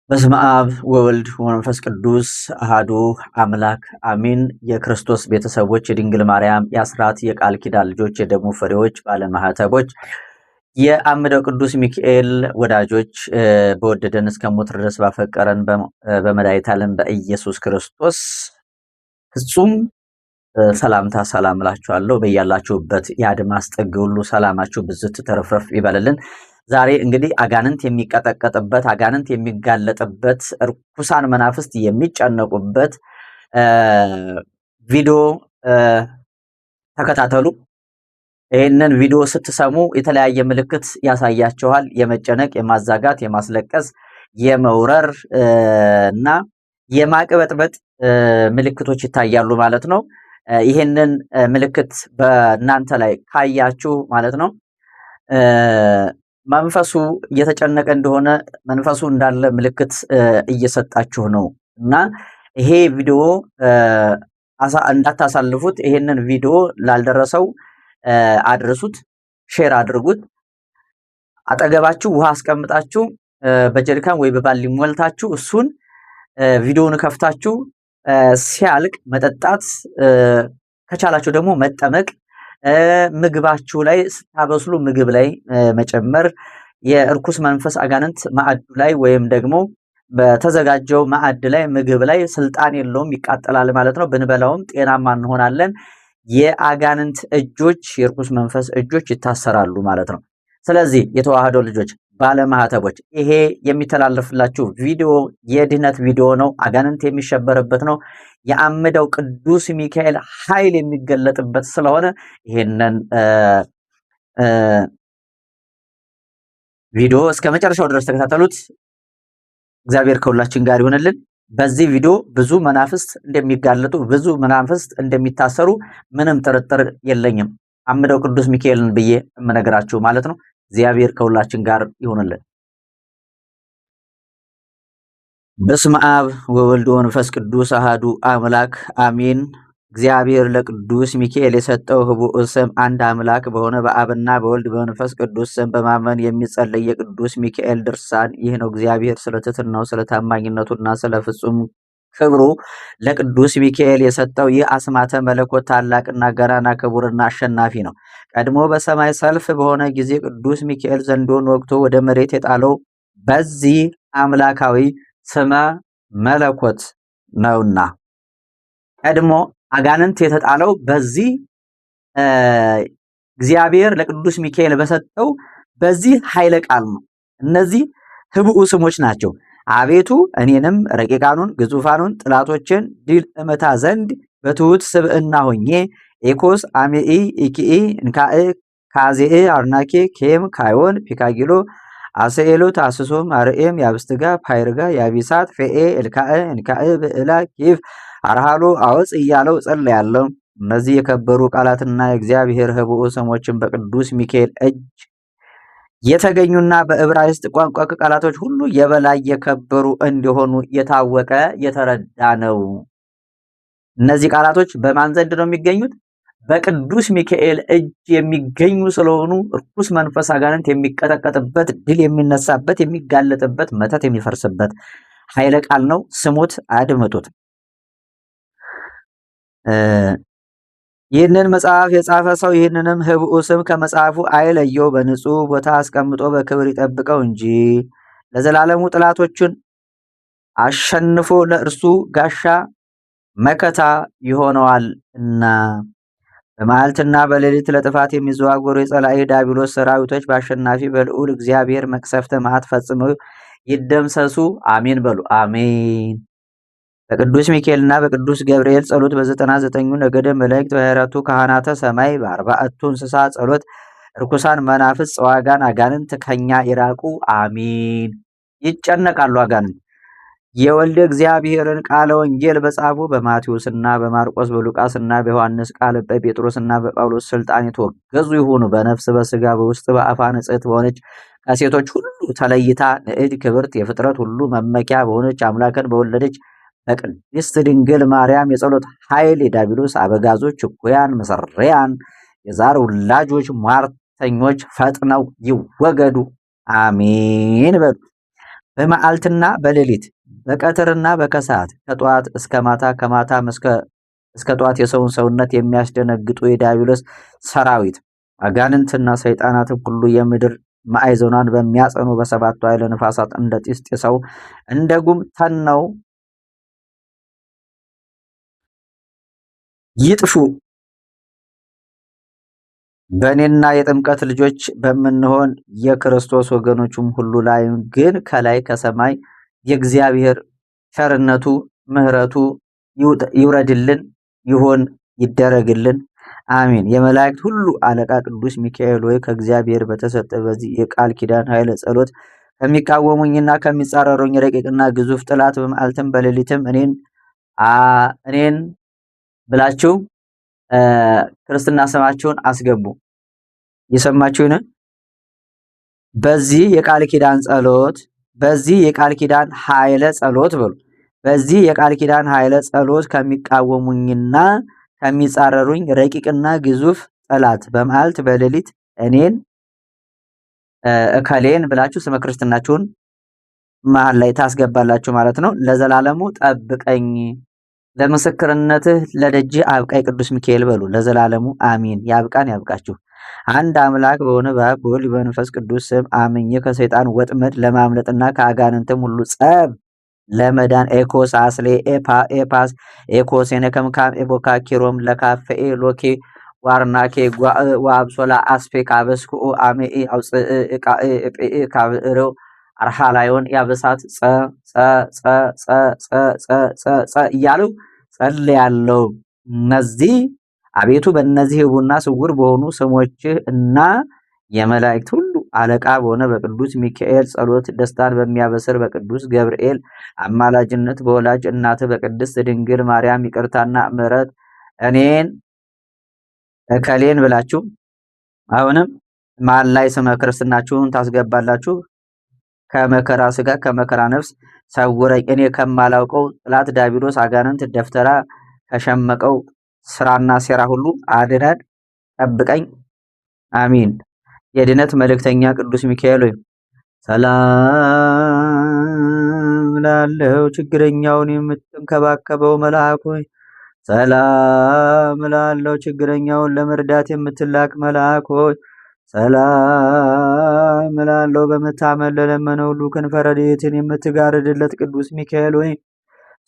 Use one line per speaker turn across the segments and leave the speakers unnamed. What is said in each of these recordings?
በስመ አብ ወወልድ ወመንፈስ ቅዱስ አሃዱ አምላክ አሚን። የክርስቶስ ቤተሰቦች፣ የድንግል ማርያም የአስራት የቃል ኪዳን ልጆች፣ የደሙ ፍሬዎች፣ ባለማህተቦች፣ የአምደው ቅዱስ ሚካኤል ወዳጆች በወደደን እስከ ሞት ድረስ ባፈቀረን በመድኃኒተ ዓለም በኢየሱስ ክርስቶስ ፍጹም ሰላምታ ሰላም እላችኋለሁ። በያላችሁበት የአድማስ ጥግ ሁሉ ሰላማችሁ ብዝት ተረፍረፍ ይበልልን። ዛሬ እንግዲህ አጋንንት የሚቀጠቀጥበት፣ አጋንንት የሚጋለጥበት፣ እርኩሳን መናፍስት የሚጨነቁበት ቪዲዮ ተከታተሉ። ይህንን ቪዲዮ ስትሰሙ የተለያየ ምልክት ያሳያችኋል። የመጨነቅ፣ የማዛጋት፣ የማስለቀስ፣ የመውረር እና የማቅበጥበጥ ምልክቶች ይታያሉ ማለት ነው። ይህንን ምልክት በእናንተ ላይ ካያችሁ ማለት ነው መንፈሱ እየተጨነቀ እንደሆነ መንፈሱ እንዳለ ምልክት እየሰጣችሁ ነው እና ይሄ ቪዲዮ እንዳታሳልፉት። ይሄንን ቪዲዮ ላልደረሰው አድርሱት፣ ሼር አድርጉት። አጠገባችሁ ውሃ አስቀምጣችሁ በጀሪካን ወይ በባሊ ሞልታችሁ እሱን ቪዲዮውን ከፍታችሁ ሲያልቅ መጠጣት፣ ከቻላችሁ ደግሞ መጠመቅ፣ ምግባችሁ ላይ ስታበስሉ ምግብ ላይ መጨመር። የእርኩስ መንፈስ አጋንንት ማዕዱ ላይ ወይም ደግሞ በተዘጋጀው ማዕድ ላይ ምግብ ላይ ስልጣን የለውም፣ ይቃጠላል ማለት ነው። ብንበላውም ጤናማ እንሆናለን። የአጋንንት እጆች፣ የእርኩስ መንፈስ እጆች ይታሰራሉ ማለት ነው። ስለዚህ የተዋህዶ ልጆች፣ ባለማህተቦች፣ ይሄ የሚተላለፍላችሁ ቪዲዮ የድህነት ቪዲዮ ነው። አጋንንት የሚሸበርበት ነው። የአምደው ቅዱስ ሚካኤል ኃይል የሚገለጥበት ስለሆነ ይሄንን ቪዲዮ እስከ መጨረሻው ድረስ ተከታተሉት። እግዚአብሔር ከሁላችን ጋር ይሆንልን። በዚህ ቪዲዮ ብዙ መናፍስት እንደሚጋለጡ፣ ብዙ መናፍስት እንደሚታሰሩ ምንም ጥርጥር የለኝም። አምደው ቅዱስ ሚካኤልን ብዬ የምነግራችሁ ማለት ነው። እግዚአብሔር ከሁላችን ጋር ይሆንልን። በስመ አብ ወወልድ ወመንፈስ ቅዱስ አሃዱ አምላክ አሚን። እግዚአብሔር ለቅዱስ ሚካኤል የሰጠው ህቡዕ ስም አንድ አምላክ በሆነ በአብና በወልድ በመንፈስ ቅዱስ ስም በማመን የሚጸለይ የቅዱስ ሚካኤል ድርሳን ይህ ነው። እግዚአብሔር ስለ ትሕትናው፣ ስለ ታማኝነቱና ስለ ፍጹም ክብሩ ለቅዱስ ሚካኤል የሰጠው ይህ አስማተ መለኮት ታላቅና ገናና ክቡርና አሸናፊ ነው። ቀድሞ በሰማይ ሰልፍ በሆነ ጊዜ ቅዱስ ሚካኤል ዘንዶን ወግቶ ወደ መሬት የጣለው በዚህ አምላካዊ ስመ መለኮት ነውና፣ ቀድሞ አጋንንት የተጣለው በዚህ እግዚአብሔር ለቅዱስ ሚካኤል በሰጠው በዚህ ኃይለ ቃል ነው። እነዚህ ህቡዕ ስሞች ናቸው። አቤቱ እኔንም ረቂቃኑን ግዙፋኑን ጥላቶችን ድል እመታ ዘንድ በትሑት ስብዕና ሆኜ ኤኮስ አሜኢ ኢኪኢ እንካእ ካዜእ አርናኬ ኬም ካዮን ፒካጊሎ አሰኤሎ ታስሶ ማርኤም ያብስትጋ ፓይርጋ ያቢሳት ፌኤ እልካእ እንካእ ብዕላ ኪፍ አርሃሎ አወፅ እያለው ጸልያለሁ። እነዚህ የከበሩ ቃላትና የእግዚአብሔር ህቡዕ ስሞችን በቅዱስ ሚካኤል እጅ የተገኙና በዕብራይስጥ ቋንቋ ከቃላቶች ሁሉ የበላይ የከበሩ እንዲሆኑ የታወቀ የተረዳ ነው። እነዚህ ቃላቶች በማን ዘንድ ነው የሚገኙት? በቅዱስ ሚካኤል እጅ የሚገኙ ስለሆኑ እርኩስ መንፈስ አጋንንት የሚቀጠቀጥበት፣ ድል የሚነሳበት፣ የሚጋለጥበት፣ መተት የሚፈርስበት ኃይለ ቃል ነው። ስሙት፣ አድምጡት። ይህንን መጽሐፍ የጻፈ ሰው ይህንንም ህቡዕ ስም ከመጽሐፉ አይለየው፣ በንጹሕ ቦታ አስቀምጦ በክብር ይጠብቀው እንጂ ለዘላለሙ ጥላቶቹን አሸንፎ ለእርሱ ጋሻ መከታ ይሆነዋል እና። በመዓልትና በሌሊት ለጥፋት የሚዘዋወሩ የጸላኢ ዲያብሎስ ሰራዊቶች በአሸናፊ በልዑል እግዚአብሔር መቅሰፍተ መዓት ፈጽመው ይደምሰሱ። አሜን በሉ። አሜን። በቅዱስ ሚካኤልና በቅዱስ ገብርኤል ጸሎት በ99ኙ ነገደ መላእክት በ24ቱ ካህናተ ሰማይ በ40ቱ እንስሳ ጸሎት ርኩሳን መናፍስት ጸዋጋን አጋንንት ከኛ ይራቁ። አሜን። ይጨነቃሉ አጋንንት የወልደ እግዚአብሔርን ቃለ ወንጌል በጻፉ በማቴዎስና በማርቆስ በሉቃስና በዮሐንስ ቃል በጴጥሮስና በጳውሎስ ስልጣን የተወገዙ ይሁኑ። በነፍስ በስጋ በውስጥ በአፋ ንጽሕት በሆነች ከሴቶች ሁሉ ተለይታ ንዕድ ክብርት የፍጥረት ሁሉ መመኪያ በሆነች አምላክን በወለደች በቅድስት ድንግል ማርያም የጸሎት ኃይል የዲያብሎስ አበጋዞች፣ እኩያን፣ መሰሪያን፣ የዛር ውላጆች፣ ሟርተኞች ፈጥነው ይወገዱ። አሜን በሉ። በመዓልትና በሌሊት በቀትርና በከሰዓት ከጠዋት እስከ ማታ ከማታም እስከ ጠዋት የሰውን ሰውነት የሚያስደነግጡ የዲያብሎስ ሰራዊት አጋንንትና ሰይጣናትን ሁሉ የምድር ማዕዘኗን በሚያጸኑ በሰባቱ ኃይለ ነፋሳት እንደ ጢስ ጢሰው እንደ ጉም ተነው ይጥፉ። በእኔና የጥምቀት ልጆች በምንሆን የክርስቶስ ወገኖችም ሁሉ ላይ ግን ከላይ ከሰማይ የእግዚአብሔር ቸርነቱ ምሕረቱ ይውረድልን ይሆን ይደረግልን፣ አሜን። የመላእክት ሁሉ አለቃ ቅዱስ ሚካኤል ሆይ ከእግዚአብሔር በተሰጠ በዚህ የቃል ኪዳን ኃይለ ጸሎት ከሚቃወሙኝና ከሚጻረሩኝ ረቂቅና ግዙፍ ጠላት በመዓልትም በሌሊትም እኔን ብላችሁ ክርስትና ስማችሁን አስገቡ። የሰማችሁን? በዚህ የቃል ኪዳን ጸሎት በዚህ የቃል ኪዳን ኃይለ ጸሎት በሉ። በዚህ የቃል ኪዳን ኃይለ ጸሎት ከሚቃወሙኝና ከሚጻረሩኝ ረቂቅና ግዙፍ ጠላት በመዓልት በሌሊት እኔን እከሌን ብላችሁ ስመ ክርስትናችሁን መሃል ላይ ታስገባላችሁ ማለት ነው። ለዘላለሙ ጠብቀኝ ለምስክርነትህ ለደጅ አብቃይ ቅዱስ ሚካኤል በሉ። ለዘላለሙ አሚን። ያብቃን ያብቃችሁ። አንድ አምላክ በሆነ በአብ በወልድ በመንፈስ ቅዱስ ስም አምኜ ከሰይጣን ወጥመድ ለማምለጥና ከአጋንንትም ሁሉ ጸብ ለመዳን ኤኮስ አስሌ ኤፓስ ኤኮሴነ ከምካም ኤቦካ ኪሮም ለካፈኤ ሎኬ ዋርናኬ ዋብሶላ አስፔ ካበስኩ አሜ አውጽእ ካብረው አርሃላዮን ያበሳት እያሉ ጸልያለሁ። እነዚህ አቤቱ በእነዚህ ሕቡዕና ስውር በሆኑ ስሞችህ እና የመላእክት ሁሉ አለቃ በሆነ በቅዱስ ሚካኤል ጸሎት ደስታን በሚያበስር በቅዱስ ገብርኤል አማላጅነት በወላጅ እናትህ በቅድስት ድንግል ማርያም ይቅርታና ምሕረት እኔን እከሌን ብላችሁ አሁንም መሃል ላይ ስመ ክርስትናችሁን ታስገባላችሁ። ከመከራ ስጋ ከመከራ ነፍስ ሰውረኝ፣ እኔ ከማላውቀው ጥላት ዲያብሎስ አጋንንት ደፍተራ ከሸመቀው ስራና ሴራ ሁሉ አድነን፣ ጠብቀኝ፣ አሚን። የድነት መልእክተኛ ቅዱስ ሚካኤል ሆይ ሰላም ላለው ችግረኛውን የምትንከባከበው መልአክ ሆይ ሰላም ላለው ችግረኛውን ለመርዳት የምትላክ መልአክ ሆይ ሰላም ላለው በመታመን ለለመነ ሁሉ ክንፈ ረድኤትን የምትጋርድለት ቅዱስ ሚካኤል ሆይ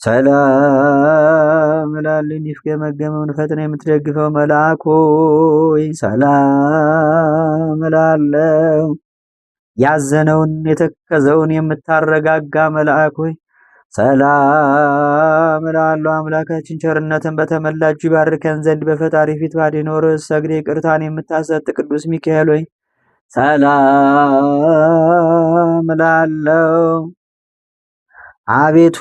ሰላም ላልን ይፍገመገመውን ፈጥነ የምትደግፈው መልአክ ሆይ ሰላም ላለው ያዘነውን የተከዘውን የምታረጋጋ መልአክ ሆይ ሰላም ላለው አምላካችን ቸርነትን በተመላጅ ባርከን ዘንድ በፈጣሪ ፊት ባዲኖር ሰግዴ ቅርታን የምታሰጥ ቅዱስ ሚካኤል ሆይ ሰላም ላለው አቤቱ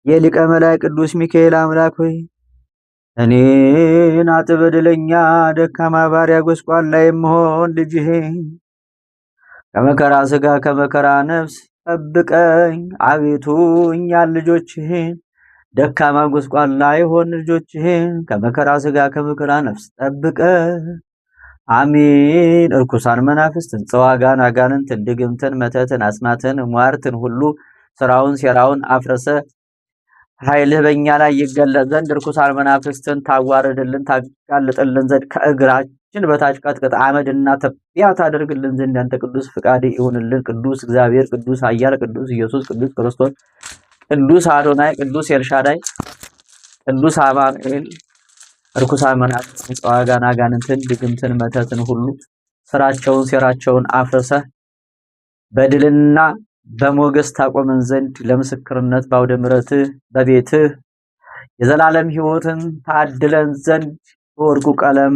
የሊቀ መላእክት ቅዱስ ሚካኤል አምላክ ሆይ እኔን በደለኛ ደካማ ባሪያ ጎስቋላ የምሆን ልጅህ ከመከራ ስጋ ከመከራ ነፍስ ጠብቀኝ። አቤቱ እኛን ልጆችህን ደካማ ጎስቋላ የሆን ልጆችህን ከመከራ ስጋ ከመከራ ነፍስ ጠብቀን፣ አሜን። እርኩሳን መናፍስትን፣ ጸዋጋን፣ አጋንንትን፣ ድግምትን፣ መተትን፣ አስማትን፣ ሟርትን ሁሉ ስራውን ሴራውን አፍረሰ ኃይልህ በእኛ ላይ ይገለጥ ዘንድ እርኩሳን መናፍስትን ታዋርድልን ታጋልጥልን ዘንድ ከእግራችን በታች ቀጥቅጥ አመድና ትቢያ ታደርግልን ዘንድ ያንተ ቅዱስ ፍቃድ ይሁንልን። ቅዱስ እግዚአብሔር፣ ቅዱስ ኃያል፣ ቅዱስ ኢየሱስ፣ ቅዱስ ክርስቶስ፣ ቅዱስ አዶናይ፣ ቅዱስ ኤልሻዳይ፣ ቅዱስ አማኑኤል እርኩሳን መናፍስትን ጸዋጋን አጋንንትን ድግምትን መተትን ሁሉ ስራቸውን ሴራቸውን አፍርሰህ በድልና በሞገስ ታቆመን ዘንድ ለምስክርነት ባውደ ምሕረትህ በቤትህ የዘላለም ሕይወትን ታድለን ዘንድ በወርቁ ቀለም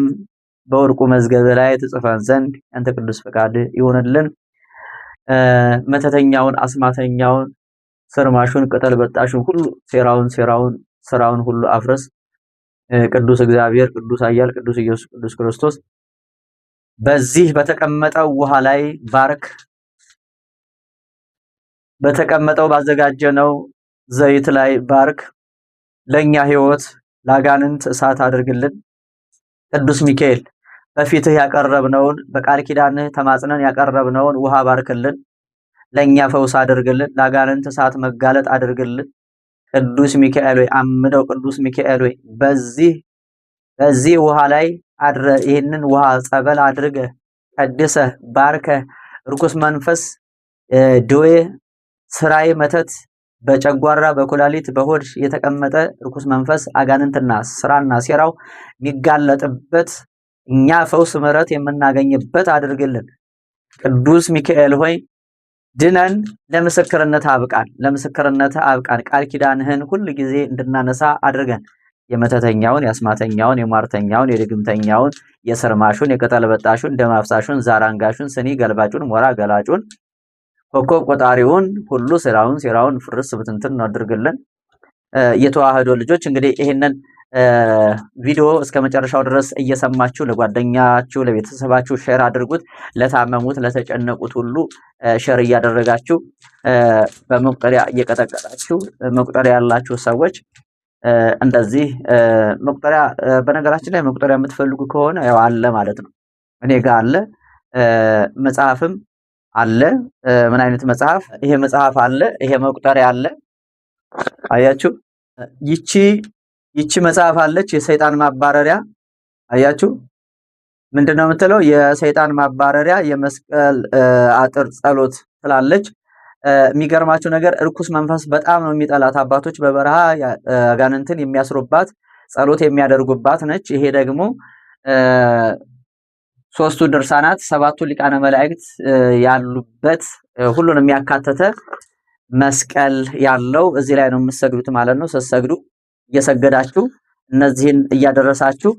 በወርቁ መዝገብ ላይ ተጽፈን ዘንድ ያንተ ቅዱስ ፈቃድ ይሆንልን። መተተኛውን አስማተኛውን ስርማሹን ቅጠል በጣሹን ሁሉ ስራውን ሁሉ አፍረስ። ቅዱስ እግዚአብሔር፣ ቅዱስ ኃያል፣ ቅዱስ ኢየሱስ፣ ቅዱስ ክርስቶስ በዚህ በተቀመጠው ውሃ ላይ ባርክ። በተቀመጠው ባዘጋጀነው ዘይት ላይ ባርክ። ለኛ ሕይወት ላጋንንት እሳት አድርግልን። ቅዱስ ሚካኤል በፊትህ ያቀረብነውን በቃል ኪዳንህ ተማጽነን ያቀረብነውን ውሃ ባርክልን። ለኛ ፈውስ አድርግልን። ለአጋንንት እሳት መጋለጥ አድርግልን። ቅዱስ ሚካኤል ሆይ አምደው ቅዱስ ሚካኤል ሆይ በዚህ ውሃ ላይ አድረ ይህንን ውሃ ጸበል አድርገህ ቀድሰህ ባርከህ ርኩስ መንፈስ ደዌ ስራይ መተት በጨጓራ በኩላሊት በሆድ የተቀመጠ ርኩስ መንፈስ አጋንንትና ስራና ሴራው የሚጋለጥበት እኛ ፈውስ ምሕረት የምናገኝበት አድርግልን። ቅዱስ ሚካኤል ሆይ ድነን ለምስክርነት አብቃን። ቃል ኪዳንህን ሁል ጊዜ እንድናነሳ አድርገን የመተተኛውን፣ የአስማተኛውን፣ የሟርተኛውን፣ የድግምተኛውን፣ የሰርማሹን፣ የቅጠል በጣሹን፣ ደም አፍሳሹን፣ ዛራንጋሹን፣ ስኒ ገልባጩን፣ ሞራ ገላጩን፣ ኮከብ ቆጣሪውን ሁሉ ሴራውን ፍርስ ብትንትን አድርግልን። የተዋህዶ ልጆች እንግዲህ ይሄንን ቪዲዮ እስከ መጨረሻው ድረስ እየሰማችሁ ለጓደኛችሁ ለቤተሰባችሁ ሼር አድርጉት። ለታመሙት ለተጨነቁት ሁሉ ሼር እያደረጋችሁ በመቁጠሪያ እየቀጠቀጣችሁ መቁጠሪያ ያላችሁ ሰዎች እንደዚህ መቁጠሪያ በነገራችን ላይ መቁጠሪያ የምትፈልጉ ከሆነ ያው አለ ማለት ነው። እኔ ጋር አለ፣ መጽሐፍም አለ። ምን አይነት መጽሐፍ? ይሄ መጽሐፍ አለ፣ ይሄ መቁጠሪያ አለ። አያችሁ ይቺ መጽሐፍ አለች፣ የሰይጣን ማባረሪያ። አያችሁ ምንድነው የምትለው? የሰይጣን ማባረሪያ የመስቀል አጥር ጸሎት ትላለች። የሚገርማችሁ ነገር እርኩስ መንፈስ በጣም ነው የሚጠላት። አባቶች በበረሃ አጋንንትን የሚያስሩባት ጸሎት የሚያደርጉባት ነች። ይሄ ደግሞ ሶስቱ ድርሳናት ሰባቱ ሊቃነ መላእክት ያሉበት ሁሉንም የሚያካተተ መስቀል ያለው እዚህ ላይ ነው የምትሰግዱት ማለት ነው። ስትሰግዱ እየሰገዳችሁ እነዚህን እያደረሳችሁ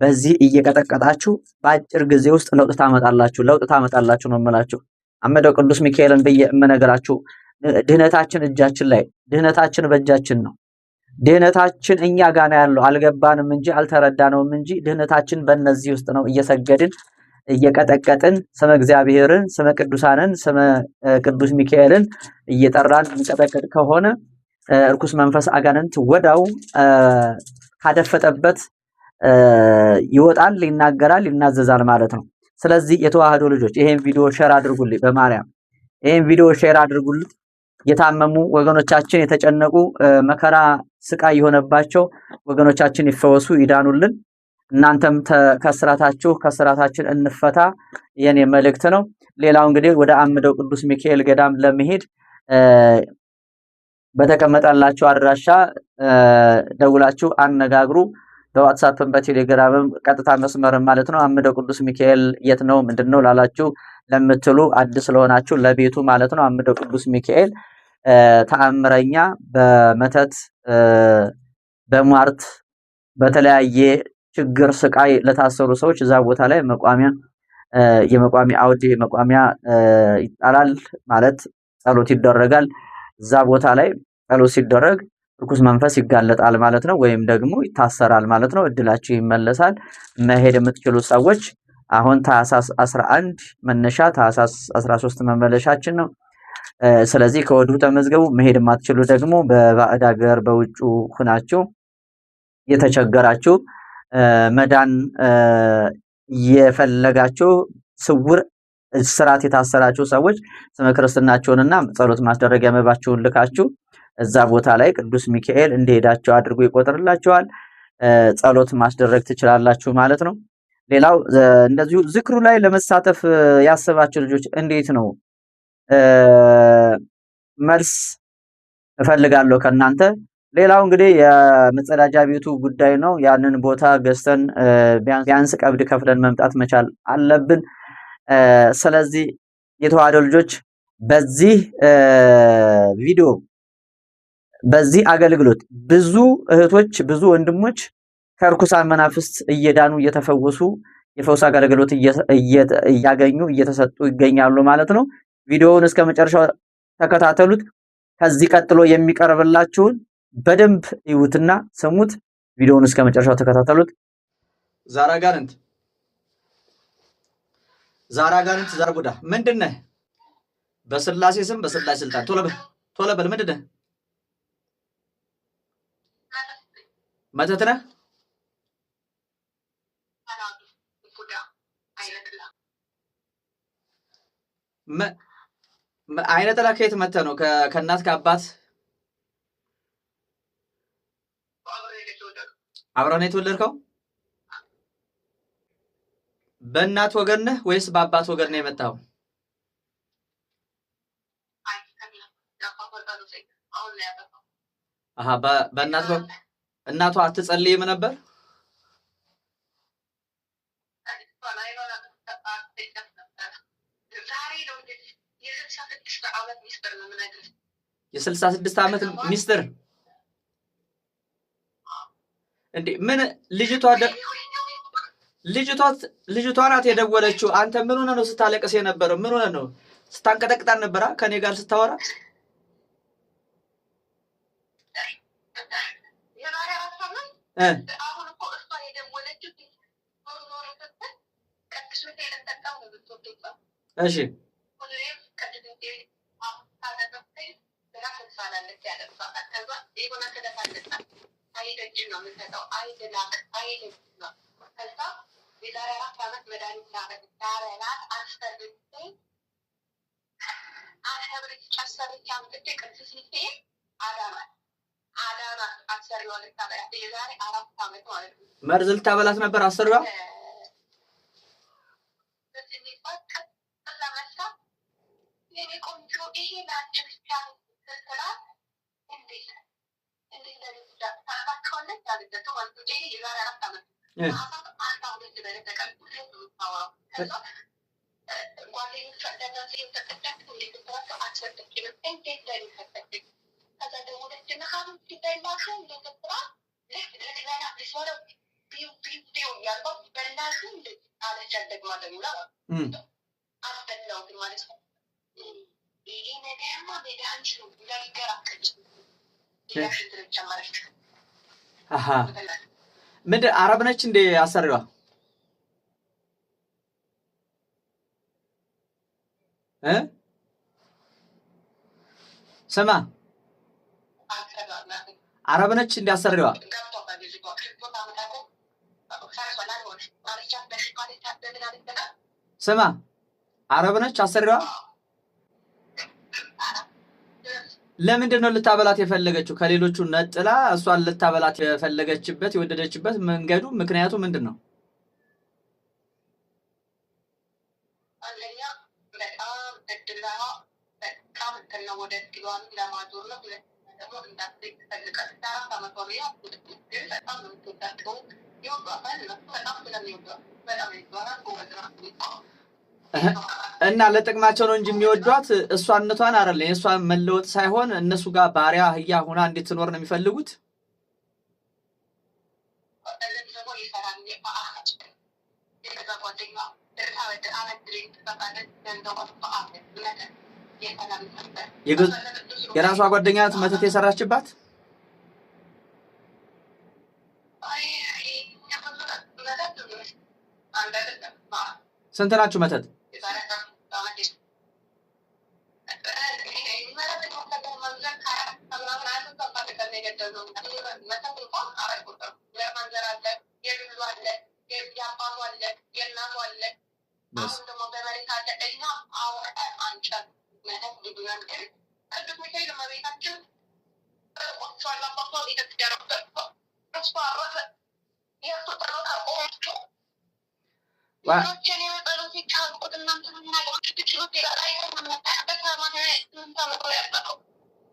በዚህ እየቀጠቀጣችሁ በአጭር ጊዜ ውስጥ ለውጥ ታመጣላችሁ ነው የምላችሁ። አመደው ቅዱስ ሚካኤልን ብዬ የምነግራችሁ ድህነታችን እጃችን ላይ፣ ድህነታችን በእጃችን ነው። ድህነታችን እኛ ጋር ነው ያለው። አልገባንም እንጂ አልተረዳነውም እንጂ ድህነታችን በእነዚህ ውስጥ ነው። እየሰገድን እየቀጠቀጥን ስመ እግዚአብሔርን፣ ስመ ቅዱሳንን፣ ስመ ቅዱስ ሚካኤልን እየጠራን እንቀጠቅጥ ከሆነ እርኩስ መንፈስ አጋንንት ወዳው ካደፈጠበት ይወጣል፣ ይናገራል፣ ይናዘዛል ማለት ነው። ስለዚህ የተዋህዶ ልጆች ይሄን ቪዲዮ ሼር አድርጉልኝ፣ በማርያም ይሄን ቪዲዮ ሼር አድርጉልኝ። የታመሙ ወገኖቻችን፣ የተጨነቁ መከራ ስቃይ የሆነባቸው ወገኖቻችን ይፈወሱ፣ ይዳኑልን። እናንተም ከስራታችን እንፈታ የኔ መልእክት ነው። ሌላው እንግዲህ ወደ አምደው ቅዱስ ሚካኤል ገዳም ለመሄድ በተቀመጠላችሁ አድራሻ ደውላችሁ አነጋግሩ። በዋትስአፕም በቴሌግራምም ቀጥታ መስመርም ማለት ነው። አምደው ቅዱስ ሚካኤል የት ነው ምንድነው ላላችሁ ለምትሉ አዲስ ስለሆናችሁ ለቤቱ ማለት ነው። አምደው ቅዱስ ሚካኤል ተአምረኛ በመተት በሟርት በተለያየ ችግር ስቃይ ለታሰሩ ሰዎች እዛ ቦታ ላይ የመቋሚያ አውድ መቋሚያ ይጣላል ማለት ጸሎት ይደረጋል። እዛ ቦታ ላይ ጸሎት ሲደረግ ርኩስ መንፈስ ይጋለጣል ማለት ነው፣ ወይም ደግሞ ይታሰራል ማለት ነው። እድላችሁ ይመለሳል። መሄድ የምትችሉ ሰዎች አሁን ታህሳስ 11 መነሻ ታህሳስ 13 መመለሻችን ነው። ስለዚህ ከወዲሁ ተመዝገቡ። መሄድ የማትችሉ ደግሞ በባዕድ ሀገር በውጩ ሁናችሁ የተቸገራችሁ መዳን የፈለጋችሁ ስውር ስራት የታሰራችሁ ሰዎች ስመ ክርስትናችሁንና ጸሎት ማስደረጊያ መባችሁን ልካችሁ እዛ ቦታ ላይ ቅዱስ ሚካኤል እንደሄዳችሁ አድርጎ ይቆጥርላችኋል። ጸሎት ማስደረግ ትችላላችሁ ማለት ነው። ሌላው እንደዚሁ ዝክሩ ላይ ለመሳተፍ ያሰባችሁ ልጆች እንዴት ነው? መልስ እፈልጋለሁ ከናንተ። ሌላው እንግዲህ የመጸዳጃ ቤቱ ጉዳይ ነው። ያንን ቦታ ገዝተን ቢያንስ ቀብድ ከፍለን መምጣት መቻል አለብን። ስለዚህ የተዋህዶ ልጆች በዚህ ቪዲዮ በዚህ አገልግሎት ብዙ እህቶች ብዙ ወንድሞች ከርኩሳን መናፍስት እየዳኑ እየተፈወሱ የፈውስ አገልግሎት እያገኙ እየተሰጡ ይገኛሉ ማለት ነው። ቪዲዮውን እስከ መጨረሻው ተከታተሉት። ከዚህ ቀጥሎ የሚቀርብላችሁን በደንብ ይዩትና ስሙት። ቪዲዮውን እስከ መጨረሻው ተከታተሉት። ዛራጋንት ዛርጉዳ ምንድነህ? በስላሴ ስም በስላሴ ስልጣን ቶሎ በል ምንድነህ? መተት ነህ? አይነ ጥላ ከየት መጥተህ ነው? ከእናት ከአባት አብረህ ነው የተወለድከው? በእናት ወገን ነህ ወይስ በአባት ወገን ነው የመጣው? አሃ በእናት ወገን። እናቷ አትጸልይም ነበር? የ66 ዓመት ሚስጥር እንዴ? ምን ልጅቷ ናት የደወለችው። አንተ ምን ሆነ ነው ስታለቅስ የነበረው? ምን ሆነ ነው? ስታንቀጠቅጣን ነበራ ከኔ ጋር ስታወራ? እሺ መርዝ ልታበላት ነበር አሰሪዋ? አሃ ምንድን አረብ ነች እንዴ አሰሪዋ? ስማ አረብ ነች እንዴ አሰሪዋ? ስማ አረብ ነች አሰሪዋ? ለምንድን ነው ልታበላት የፈለገችው? ከሌሎቹ ነጥላ እሷን ልታበላት የፈለገችበት የወደደችበት መንገዱ ምክንያቱ ምንድን ነው? እና ለጥቅማቸው ነው እንጂ የሚወዷት እሷነቷን አይደለም። የእሷን መለወጥ ሳይሆን እነሱ ጋር ባሪያ አህያ ሆና እንድትኖር ነው የሚፈልጉት። የራሷ ጓደኛ ናት መተት የሰራችባት። ስንት ናችሁ መተት?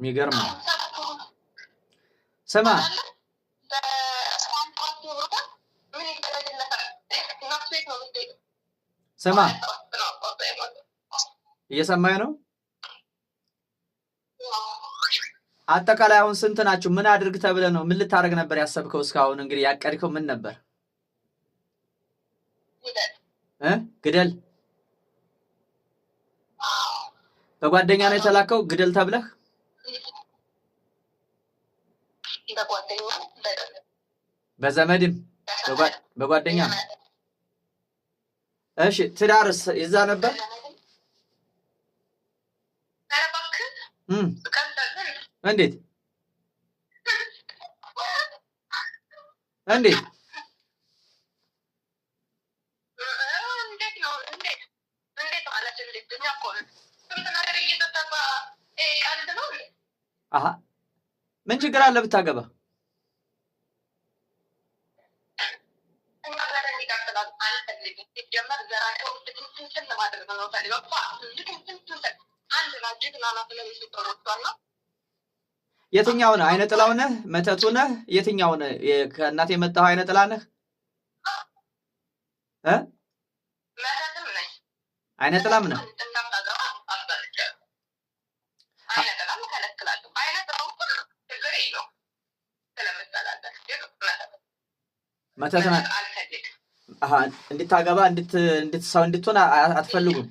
የሚገርም ነው። ስማ ስማ እየሰማኝ ነው? አጠቃላይ አሁን ስንት ናችሁ? ምን አድርግ ተብለህ ነው? ምን ልታደርግ ነበር ያሰብከው? እስካሁን እንግዲህ ያቀድከው ምን ነበር? ግደል። በጓደኛ ነው የተላከው ግደል ተብለህ? በዘመድም በጓደኛ። እሺ ትዳርስ ይዛ ነበር? እንዴት እንዴት
አሃ ምን ችግር አለ ብታገባ? የትኛው ነህ? አይነ ጥላው ነህ? መተቱ ነህ? የትኛው ነህ? ከእናት የመጣው አይነ ጥላ ነህ? አይነ ጥላም ነህ? መተት ነህ? አሃ እንድታገባ ሰው እንድትሆን አትፈልጉም?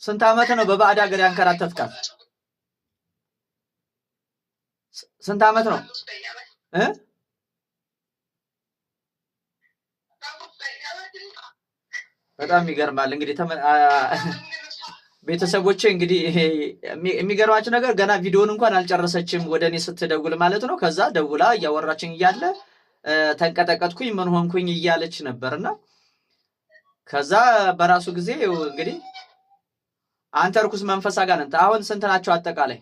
ስንት ዓመት ነው በባዕድ ሀገር ያንከራተትካት? ስንት ዓመት ነው? በጣም ይገርማል። እንግዲህ ቤተሰቦቼ እንግዲህ የሚገርማችሁ ነገር ገና ቪዲዮን እንኳን አልጨረሰችም ወደ እኔ ስትደውል ማለት ነው። ከዛ ደውላ እያወራችኝ እያለ ተንቀጠቀጥኩኝ ምን ሆንኩኝ እያለች ነበርና ከዛ በራሱ ጊዜ እንግዲህ አንተ ርኩስ መንፈስ አጋንንት አሁን ስንት ናቸው አጠቃላይ?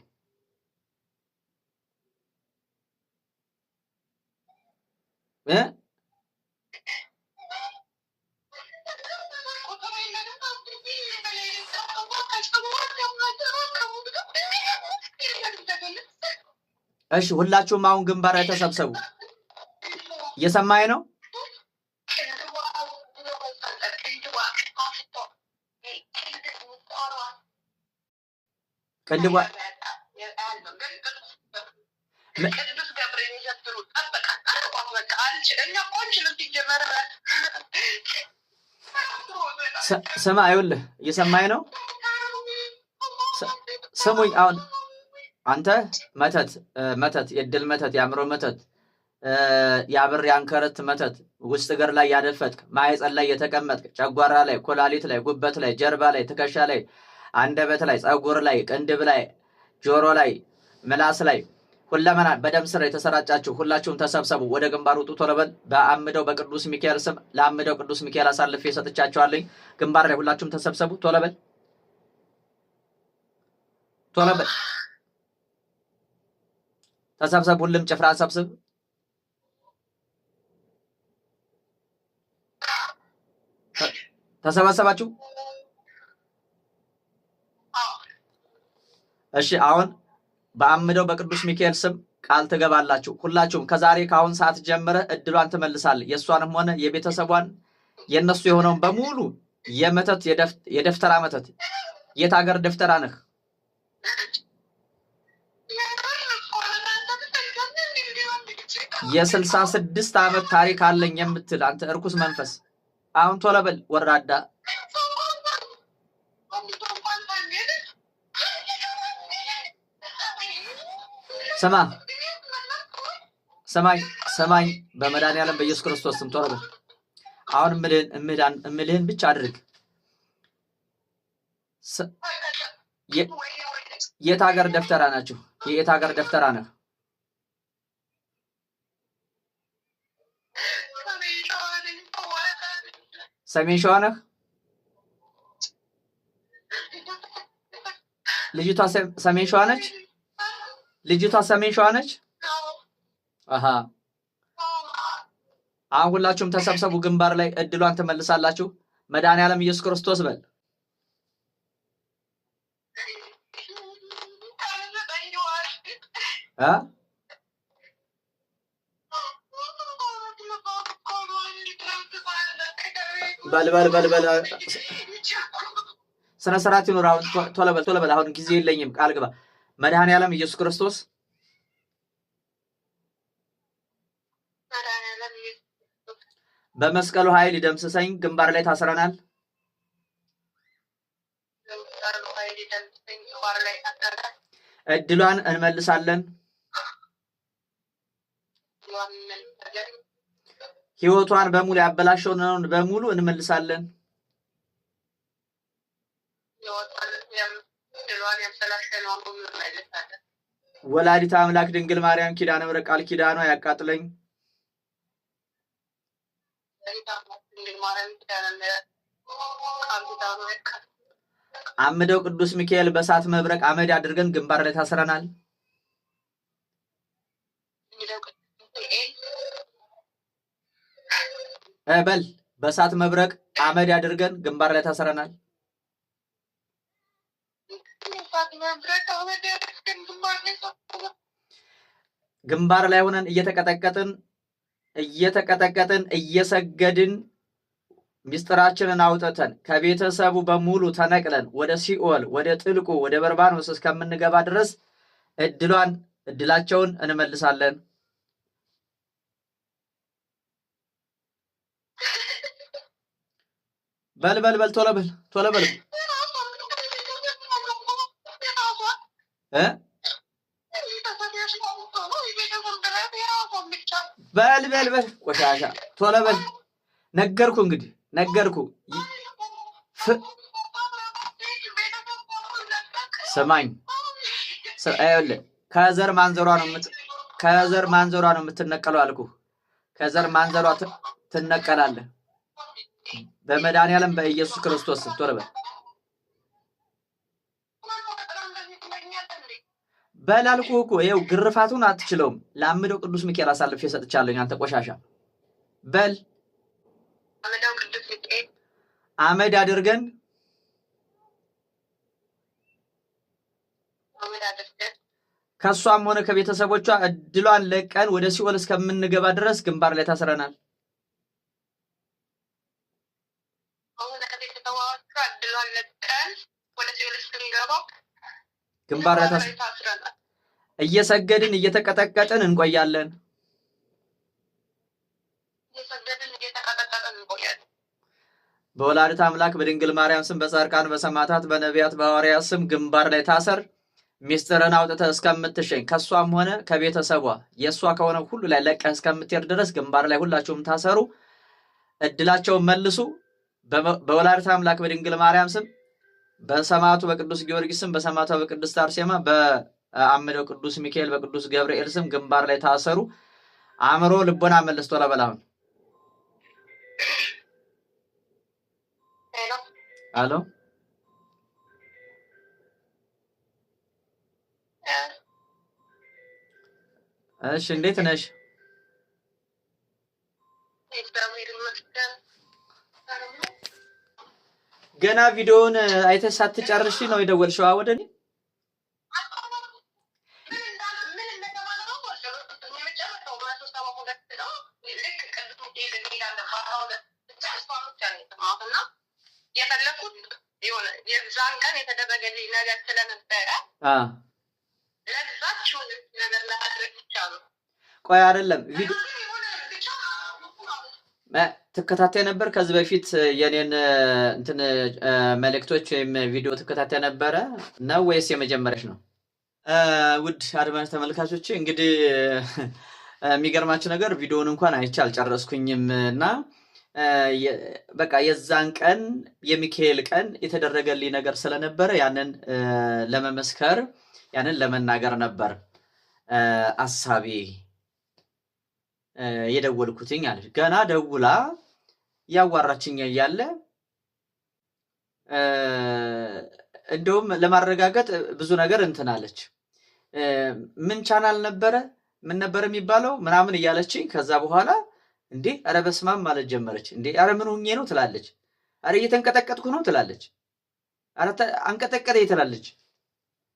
እሺ ሁላችሁም አሁን ግንባር ላይ ተሰብሰቡ። እየሰማኸኝ ነው? ቅድዋ ስማ፣ ይኸውልህ እየሰማኸኝ ነው? ስሙኝ። አሁን አንተ መተት የድል መተት የአእምሮ መተት የአብር ያንከረት መተት ውስጥ እግር ላይ ያደፈጥክ ማህፀን ላይ የተቀመጥክ ጨጓራ ላይ ኮላሊት ላይ ጉበት ላይ ጀርባ ላይ ትከሻ ላይ አንደበት ላይ ፀጉር ላይ ቅንድብ ላይ ጆሮ ላይ ምላስ ላይ ሁለመና በደም ስር የተሰራጫችሁ ሁላችሁም ተሰብሰቡ፣ ወደ ግንባር ውጡ። ቶሎ በል። በአምደው በቅዱስ ሚካኤል ስም ለአምደው ቅዱስ ሚካኤል አሳልፌ ሰጥቻችኋለሁ። ግንባር ላይ ሁላችሁም ተሰብሰቡ። ቶሎ በል ቶሎ በል ተሰብሰብ። ሁሉም ጭፍራ ሰብስብ። ተሰባሰባችሁ? እሺ አሁን በአምደው በቅዱስ ሚካኤል ስም ቃል ትገባላችሁ። ሁላችሁም ከዛሬ ከአሁን ሰዓት ጀምረ እድሏን ትመልሳለህ። የእሷንም ሆነ የቤተሰቧን የነሱ የሆነውን በሙሉ የመተት የደፍተራ መተት። የት ሀገር ደፍተራ ነህ? የ66 ዓመት ታሪክ አለኝ የምትል አንተ እርኩስ መንፈስ አሁን ቶሎ በል ወራዳ። ሰማኝ በመድኃኒዓለም በኢየሱስ ክርስቶስ ስም ቶሎ በል። አሁን እምልህን ብቻ አድርግ። የት ሀገር ደፍተራ ናችሁ? የት ሀገር ደፍተራ ነህ? ሰሜን ሸዋ ነህ? ልጅቷ ሰሜን ሸዋ ነች? ልጅቷ ሰሜን ሸዋ ነች? አሃ አሁን ሁላችሁም ተሰብሰቡ። ግንባር ላይ እድሏን ትመልሳላችሁ። መድኃኒዓለም ኢየሱስ ክርስቶስ በል። በል ስነ ስርዓት ይኖር። አሁን ቶሎ በል። አሁን ጊዜ የለኝም። ቃል ግባ። መድኃኒዓለም ኢየሱስ ክርስቶስ በመስቀሉ ኃይል ይደምስሰኝ። ግንባር ላይ ታስረናል። እድሏን እንመልሳለን። ህይወቷን በሙሉ ያበላሸውን በሙሉ እንመልሳለን። ወላዲተ አምላክ ድንግል ማርያም ኪዳነ ምሕረት ቃል ኪዳኗ ያቃጥለኝ። አምደው ቅዱስ ሚካኤል በእሳት መብረቅ አመድ አድርገን ግንባር ላይ ታስረናል። በል በእሳት መብረቅ አመድ አድርገን ግንባር ላይ ታስረናል። ግንባር ላይ ሆነን እየተቀጠቀጥን እየሰገድን ምስጢራችንን አውጥተን ከቤተሰቡ በሙሉ ተነቅለን ወደ ሲኦል ወደ ጥልቁ ወደ በርባኖስ እስከምንገባ ድረስ እድላቸውን እንመልሳለን። በል ቶሎ በል በል ቆሻሻ ቶሎ በል። ነገርኩ። ስማኝ፣ ከዘር ማንዘሯ ነው የምትነቀለው አልኩህ። ከዘር ማንዘሯ ትነቀላለህ በመድኃኒዓለም በኢየሱስ ክርስቶስ ቶሎ በል አልኩህ እኮ። ይኸው ግርፋቱን አትችለውም። ለአምደው ቅዱስ ሚካኤል አሳልፌ ሰጥቻለሁ። አንተ ቆሻሻ በል አመድ አድርገን ከሷም ሆነ ከቤተሰቦቿ እድሏን ለቀን ወደ ሲኦል እስከምንገባ ድረስ ግንባር ላይ ታስረናል። ግንባር ላይ ታስረናል። እየሰገድን እየተቀጠቀጥን እንቆያለን። በወላዲተ አምላክ በድንግል ማርያም ስም በጻድቃን በሰማዕታት በነቢያት በሐዋርያት ስም ግንባር ላይ ታሰር። ሚስጥርን አውጥተህ እስከምትሸኝ ከሷም ሆነ ከቤተሰቧ የሷ ከሆነ ሁሉ ላይ ለቀህ እስከምትሄድ ድረስ ግንባር ላይ ሁላችሁም ታሰሩ። እድላቸውን መልሱ። በወላዲተ አምላክ በድንግል ማርያም ስም በሰማዕቱ በቅዱስ ጊዮርጊስ ስም በሰማዕቷ በቅድስት አርሴማ በአምደው ቅዱስ ሚካኤል በቅዱስ ገብርኤል ስም ግንባር ላይ ታሰሩ። አእምሮ ልቦና መልስ። ቶሎ በል አሁን። አሎ እሺ፣ እንዴት ነሽ? ገና ቪዲዮውን አይተሽ ሳትጨርሺ ነው የደወልሽው ወደ እኔ?
የዛን ቀን የተደረገልኝ ነገር ስለነበረ ለዛችሁ ነገር ለማድረግ ብቻ ነው።
ቆይ አይደለም ትከታተይ ነበር ከዚህ በፊት የኔን እንትን መልእክቶች ወይም ቪዲዮ ትከታተይ ነበረ ነው ወይስ የመጀመሪያሽ ነው? ውድ አድማጭ ተመልካቾች እንግዲህ የሚገርማችሁ ነገር ቪዲዮውን እንኳን አይቼ አልጨረስኩኝም እና በቃ የዛን ቀን የሚካኤል ቀን የተደረገልኝ ነገር ስለነበረ ያንን ለመመስከር ያንን ለመናገር ነበር አሳቢ የደወልኩትኝ አለች። ገና ደውላ ያዋራችኝ ያለ እንደውም ለማረጋገጥ ብዙ ነገር እንትናለች። ምን ቻናል ነበረ ምን ነበር የሚባለው ምናምን እያለችኝ ከዛ በኋላ እንዴ አረ በስማም ማለት ጀመረች። እንዴ አረ ምን ሆኜ ነው ትላለች። አረ እየተንቀጠቀጥኩ ነው ትላለች። አረ አንቀጠቀጠኝ ትላለች።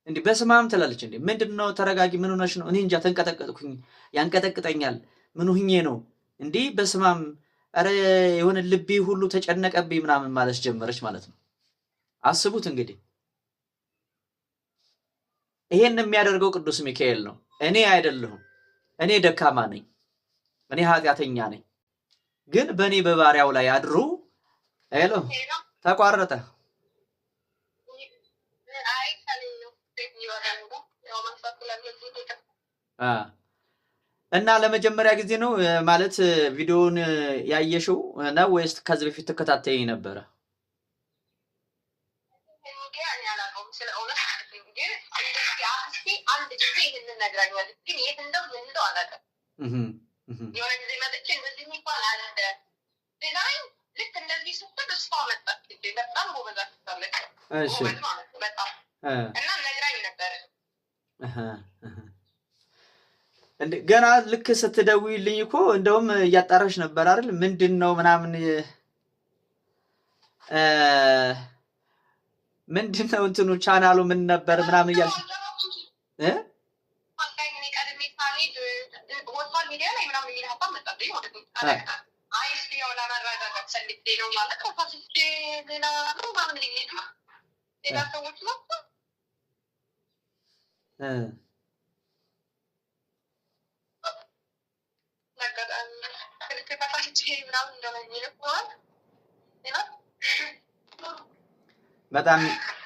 እንዴ በስማም ትላለች። እንዴ ምንድነው? ተረጋጊ፣ ምን ሆነሽ ነው? እኔ እንጃ ተንቀጠቀጥኩኝ፣ ያንቀጠቅጠኛል፣ ምን ሆኜ ነው? እንዴ በስማም አረ የሆነ ልቤ ሁሉ ተጨነቀብኝ ምናምን ማለት ጀመረች ማለት ነው። አስቡት እንግዲህ ይሄን የሚያደርገው ቅዱስ ሚካኤል ነው፣ እኔ አይደለሁም። እኔ ደካማ ነኝ፣ እኔ ኃጢአተኛ ነኝ። ግን በእኔ በባሪያው ላይ አድሮ ሄሎ ተቋረጠ። እና ለመጀመሪያ ጊዜ ነው ማለት ቪዲዮውን ያየሽው ነው ወይስ ከዚህ በፊት ተከታተይኝ ነበረ?
አንድ ጊዜ ይህንን ነግራኛለች፣ ግን የት እንደው ምን እንደው አላውቅም። የሆነ ጊዜ መጥቼ እንደዚህ የሚባል አለ ዲዛይን ልክ እንደዚህ ስትል እሷ መጣች። በጣም ጎበዝ አትታለቅ ጎበዝ ማለት ነው በጣም እና ነግራኝ ነበር።
ገና ልክ ስትደውይልኝ እኮ እንደውም እያጣራሽ ነበር አይደል? ምንድን ነው ምናምን ምንድን ነው እንትኑ ቻናሉ ምን ነበር ምናምን እያልሽ በጣም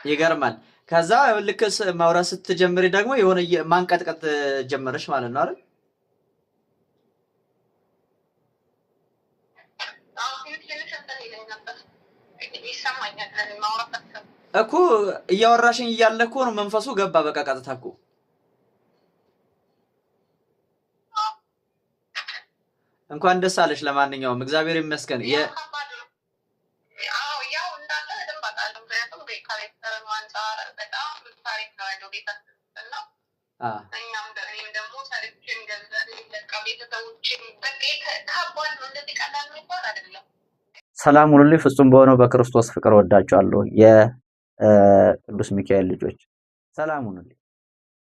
ይገርማል። ከዛ ልክ ማውራት ስትጀምሪ ደግሞ የሆነ ማንቀጥቀጥ ጀመረሽ ማለት ነው አይደል? እኮ እያወራሽኝ እያለ እኮ ነው መንፈሱ ገባ። በቃ ቀጥታ እኮ እንኳን ደስ አለሽ። ለማንኛውም እግዚአብሔር ይመስገን።
ሰላም ሁኑልኝ። ፍጹም በሆነው በክርስቶስ ፍቅር ወዳችኋለሁ። የቅዱስ ሚካኤል ልጆች ሰላም ሁኑልኝ።